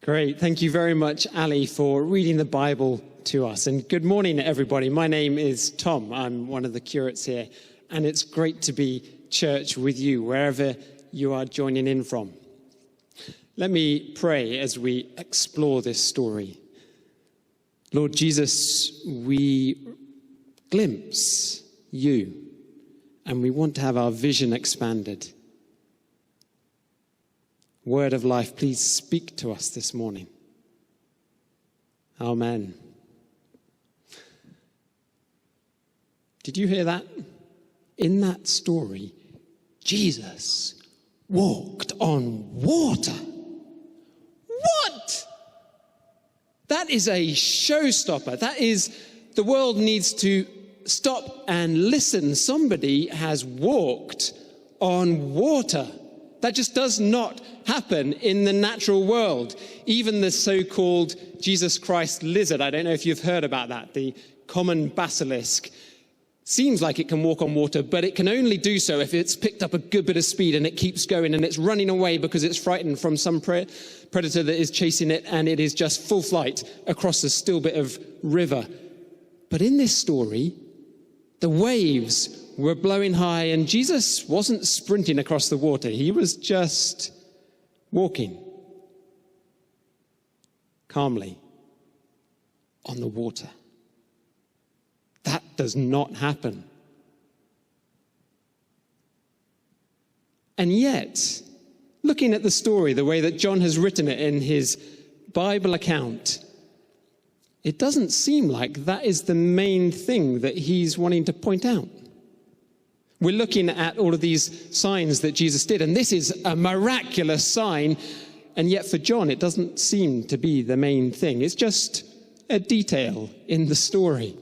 Great. Thank you very much, Ali, for reading the Bible to us. And good morning, everybody. My name is Tom. I'm one of the curates here, and it's great to be church with you, wherever you are joining in from. Let me pray as we explore this story. Lord Jesus, we glimpse you, and we want to have our vision expanded. Word of life, please speak to us this morning. Amen. Did you hear that? In that story, Jesus walked on water. What? That is a showstopper. That is, the world needs to stop and listen. Somebody has walked on water. That just does not happen in the natural world. Even the so-called Jesus Christ lizard, I don't know if you've heard about that, the common basilisk, seems like it can walk on water, but it can only do so if it's picked up a good bit of speed and it keeps going and it's running away because it's frightened from some predator that is chasing it, and it is just full flight across a still bit of river. But in this story, the waves were blowing high, and Jesus wasn't sprinting across the water. He was just walking calmly on the water. That does not happen. And yet, looking at the story, the way that John has written it in his Bible account, it doesn't seem like that is the main thing that he's wanting to point out. We're looking at all of these signs that Jesus did, and this is a miraculous sign, and yet for John, it doesn't seem to be the main thing. It's just a detail in the story.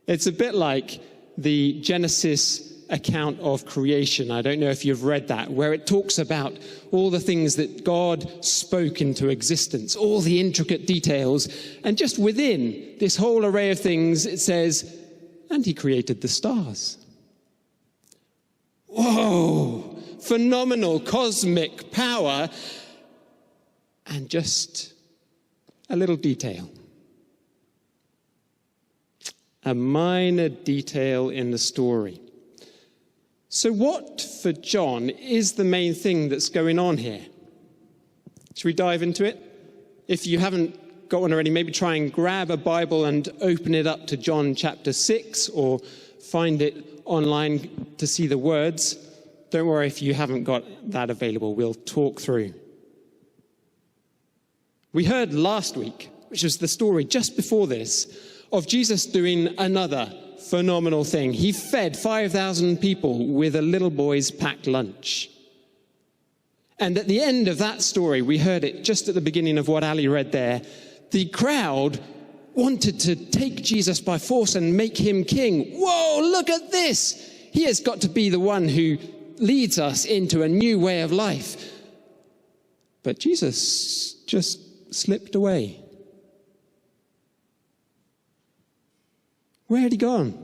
It's a bit like the Genesis account of creation. I don't know if you've read that, where it talks about all the things that God spoke into existence, all the intricate details, and just within this whole array of things, it says, and he created the stars. Whoa, phenomenal cosmic power, and just a little detail. A minor detail in the story. So what, for John, is the main thing that's going on here? Should we dive into it? If you haven't got one already, maybe try and grab a Bible and open it up to John chapter 6, or find it online to see the words. Don't worry if you haven't got that available. We'll talk through. We heard last week, which was the story just before this, of Jesus doing another phenomenal thing. He fed 5,000 people with a little boy's packed lunch. And at the end of that story, we heard it just at the beginning of what Ali read there, the crowd wanted to take Jesus by force and make him king. Whoa, look at this! He has got to be the one who leads us into a new way of life. But Jesus just slipped away. Where had he gone?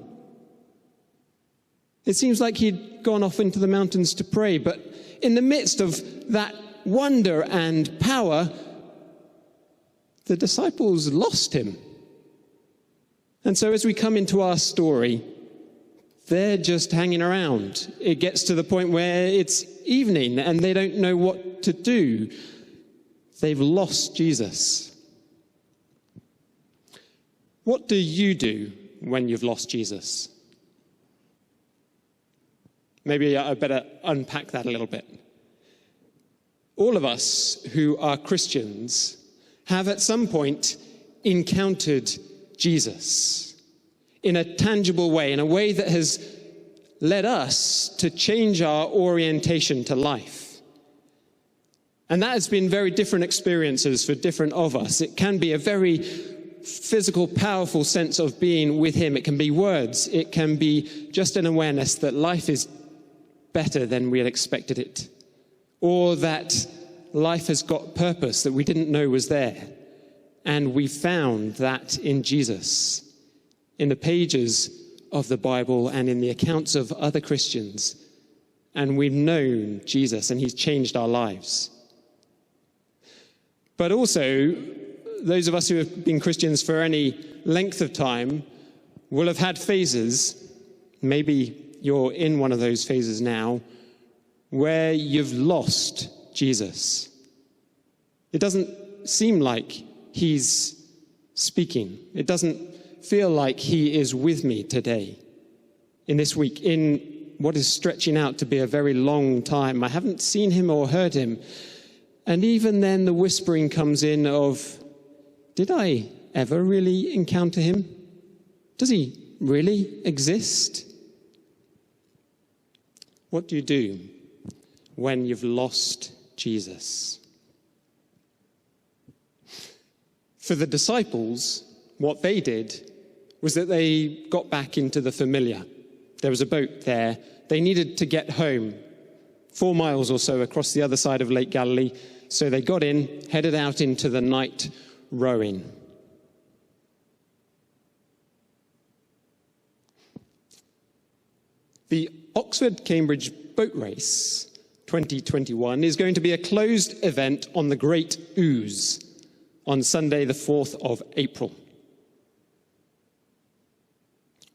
It seems like he'd gone off into the mountains to pray, but in the midst of that wonder and power, the disciples lost him. And so as we come into our story, they're just hanging around. It gets to the point where it's evening and they don't know what to do. They've lost Jesus. What do you do when you've lost Jesus? Maybe I better unpack that a little bit. All of us who are Christians have at some point encountered Jesus in a tangible way, in a way that has led us to change our orientation to life. And that has been very different experiences for different of us. It can be a very physical, powerful sense of being with him. It can be words. It can be just an awareness that life is better than we had expected it, or that life has got purpose that we didn't know was there. And we found that in Jesus, in the pages of the Bible and in the accounts of other Christians. And we've known Jesus, and he's changed our lives. But also, those of us who have been Christians for any length of time will have had phases, maybe you're in one of those phases now, where you've lost Jesus. It doesn't seem like he's speaking. It doesn't feel like he is with me today, in this week, in what is stretching out to be a very long time. I haven't seen him or heard him. And even then the whispering comes in of, did I ever really encounter him? Does he really exist? What do you do when you've lost Jesus? For the disciples, what they did was that they got back into the familiar. There was a boat there. They needed to get home, 4 miles or so across the other side of Lake Galilee. So they got in, headed out into the night rowing. The Oxford-Cambridge Boat Race 2021 is going to be a closed event on the Great Ouse on Sunday, the 4th of April.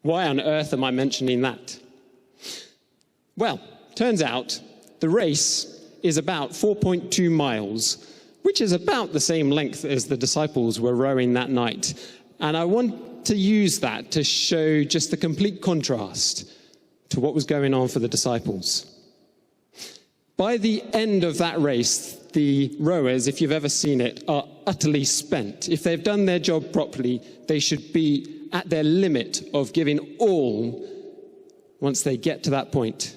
Why on earth am I mentioning that? Well, turns out the race is about 4.2 miles, which is about the same length as the disciples were rowing that night. And I want to use that to show just the complete contrast to what was going on for the disciples. By the end of that race, the rowers, if you've ever seen it, are utterly spent. If they've done their job properly, they should be at their limit of giving all once they get to that point.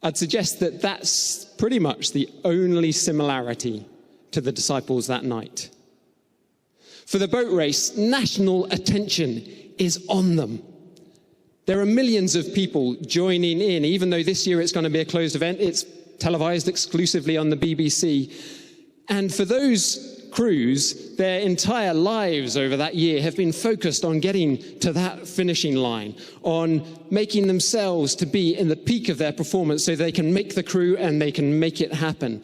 I'd suggest that that's pretty much the only similarity to the disciples that night. For the boat race, national attention is on them. There are millions of people joining in, even though this year it's going to be a closed event. It's televised exclusively on the BBC. And for those crews, their entire lives over that year have been focused on getting to that finishing line, on making themselves to be in the peak of their performance so they can make the crew and they can make it happen.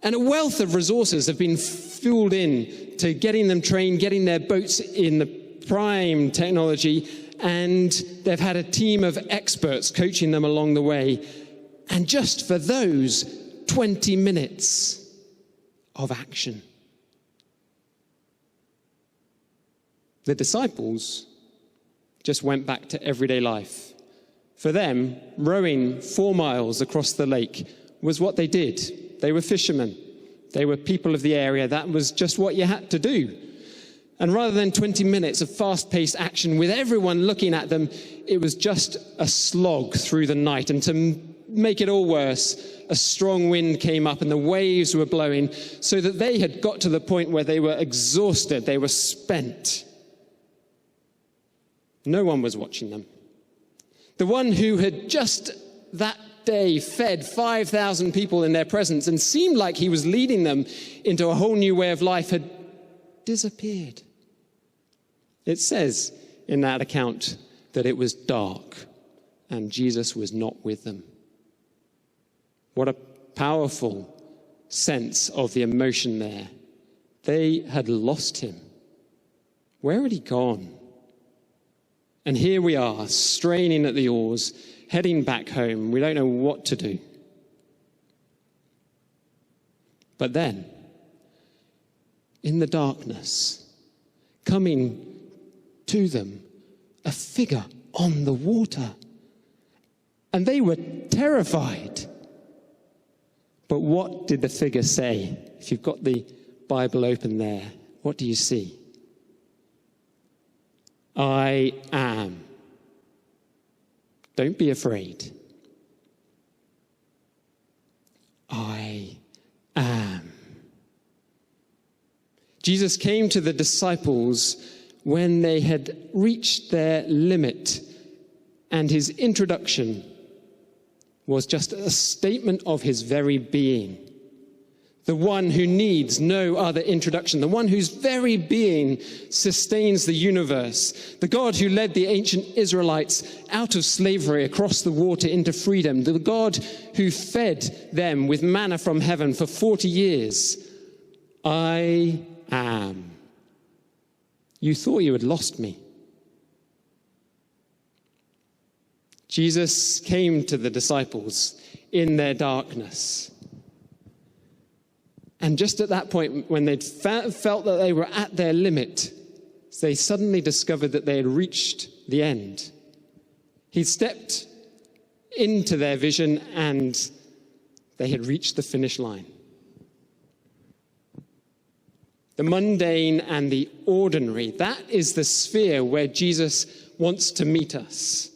And a wealth of resources have been fueled in to getting them trained, getting their boats in the prime technology, and they've had a team of experts coaching them along the way. And just for those 20 minutes of action. The disciples just went back to everyday life. For them, rowing 4 miles across the lake was what they did. They were fishermen. They were people of the area. That was just what you had to do. And rather than 20 minutes of fast-paced action with everyone looking at them, it was just a slog through the night. And to make it all worse, a strong wind came up and the waves were blowing so that they had got to the point where they were exhausted. They were spent. No one was watching them. The one who had just that day fed 5,000 people in their presence and seemed like he was leading them into a whole new way of life had disappeared. It says in that account that it was dark and Jesus was not with them. What a powerful sense of the emotion there. They had lost him. Where had he gone? And here we are, straining at the oars, heading back home. We don't know what to do. But then, in the darkness, coming to them, a figure on the water. And they were terrified. But what did the figure say? If you've got the Bible open there, what do you see? I am. Don't be afraid. I am. Jesus came to the disciples when they had reached their limit, and his introduction was just a statement of his very being. The one who needs no other introduction, the one whose very being sustains the universe, the God who led the ancient Israelites out of slavery across the water into freedom, the God who fed them with manna from heaven for 40 years. I am. You thought you had lost me. Jesus came to the disciples in their darkness. And just at that point, when they'd felt that they were at their limit, they suddenly discovered that they had reached the end. He stepped into their vision and they had reached the finish line. The mundane and the ordinary, that is the sphere where Jesus wants to meet us.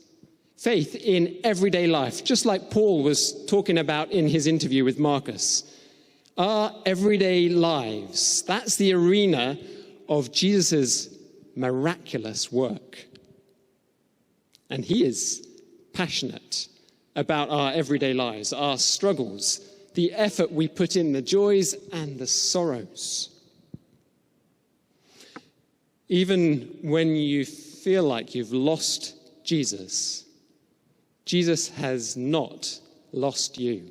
Faith in everyday life, just like Paul was talking about in his interview with Marcus. Our everyday lives, that's the arena of Jesus' miraculous work. And he is passionate about our everyday lives, our struggles, the effort we put in, the joys and the sorrows. Even when you feel like you've lost Jesus, Jesus has not lost you.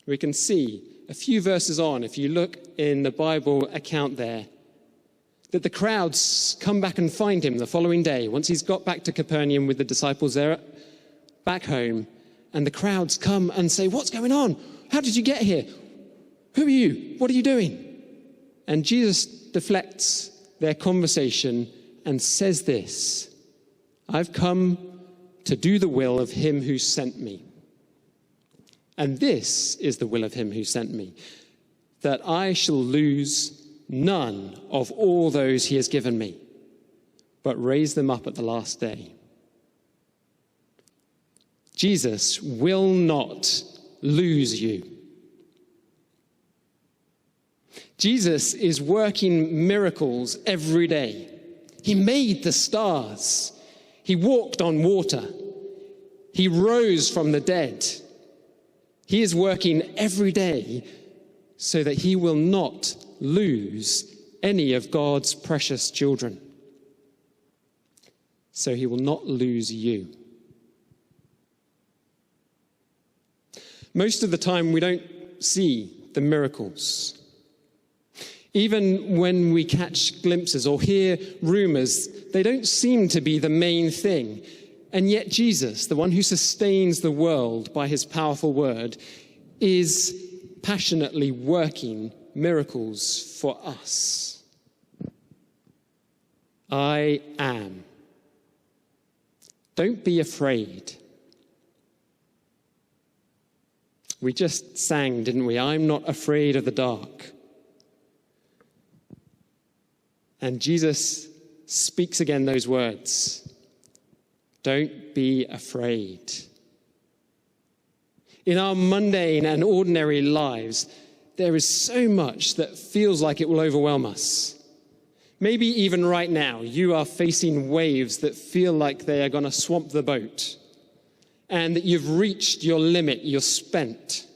We can see a few verses on, if you look in the Bible account there, that the crowds come back and find him the following day, once he's got back to Capernaum with the disciples there, back home, and the crowds come and say, "What's going on? How did you get here? Who are you? What are you doing?" And Jesus deflects their conversation and says this, "I've come to do the will of him who sent me. And this is the will of him who sent me, that I shall lose none of all those he has given me, but raise them up at the last day." Jesus will not lose you. Jesus is working miracles every day. He made the stars. He walked on water. He rose from the dead. He is working every day so that he will not lose any of God's precious children. So he will not lose you. Most of the time we don't see the miracles. Even when we catch glimpses or hear rumors, they don't seem to be the main thing. And yet Jesus, the one who sustains the world by his powerful word, is passionately working miracles for us. I am. Don't be afraid. We just sang, didn't we? I'm not afraid of the dark. And Jesus speaks again those words. Don't be afraid. In our mundane and ordinary lives, there is so much that feels like it will overwhelm us. Maybe even right now, you are facing waves that feel like they are going to swamp the boat, and that you've reached your limit, you're spent.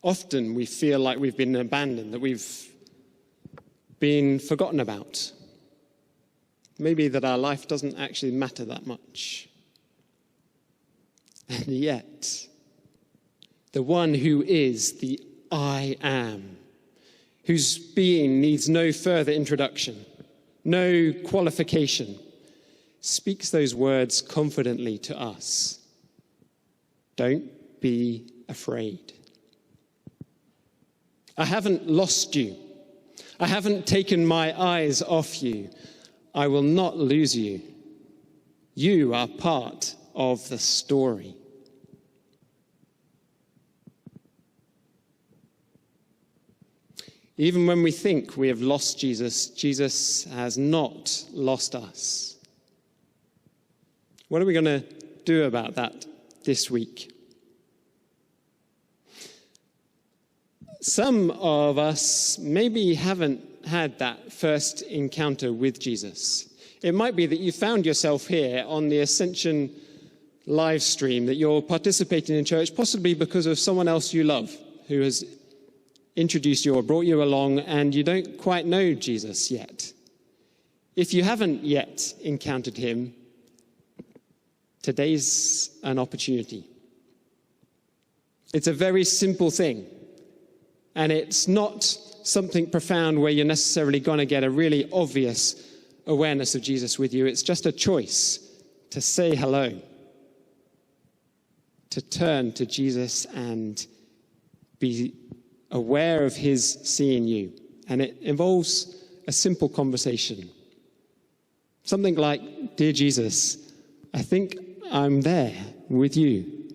Often we feel like we've been abandoned, that we've been forgotten about. Maybe that our life doesn't actually matter that much. And yet, the one who is the I am, whose being needs no further introduction, no qualification, speaks those words confidently to us. Don't be afraid. I haven't lost you. I haven't taken my eyes off you. I will not lose you. You are part of the story. Even when we think we have lost Jesus, Jesus has not lost us. What are we going to do about that this week? Some of us maybe haven't had that first encounter with Jesus. It might be that you found yourself here on the Ascension live stream, that you're participating in church, possibly because of someone else you love who has introduced you or brought you along, and you don't quite know Jesus yet. If you haven't yet encountered him, today's an opportunity. It's a very simple thing. And it's not something profound where you're necessarily going to get a really obvious awareness of Jesus with you. It's just a choice to say hello, to turn to Jesus and be aware of his seeing you. And it involves a simple conversation. Something like, "Dear Jesus, I think I'm there with you.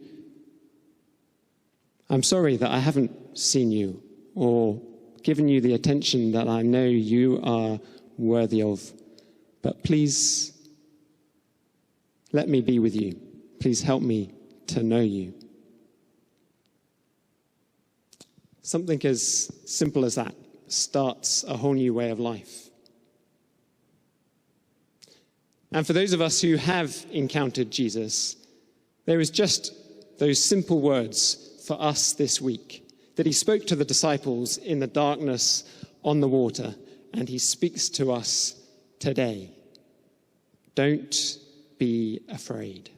I'm sorry that I haven't seen you or given you the attention that I know you are worthy of. But please let me be with you. Please help me to know you." Something as simple as that starts a whole new way of life. And for those of us who have encountered Jesus, there is just those simple words for us this week that he spoke to the disciples in the darkness on the water, and he speaks to us today. Don't be afraid.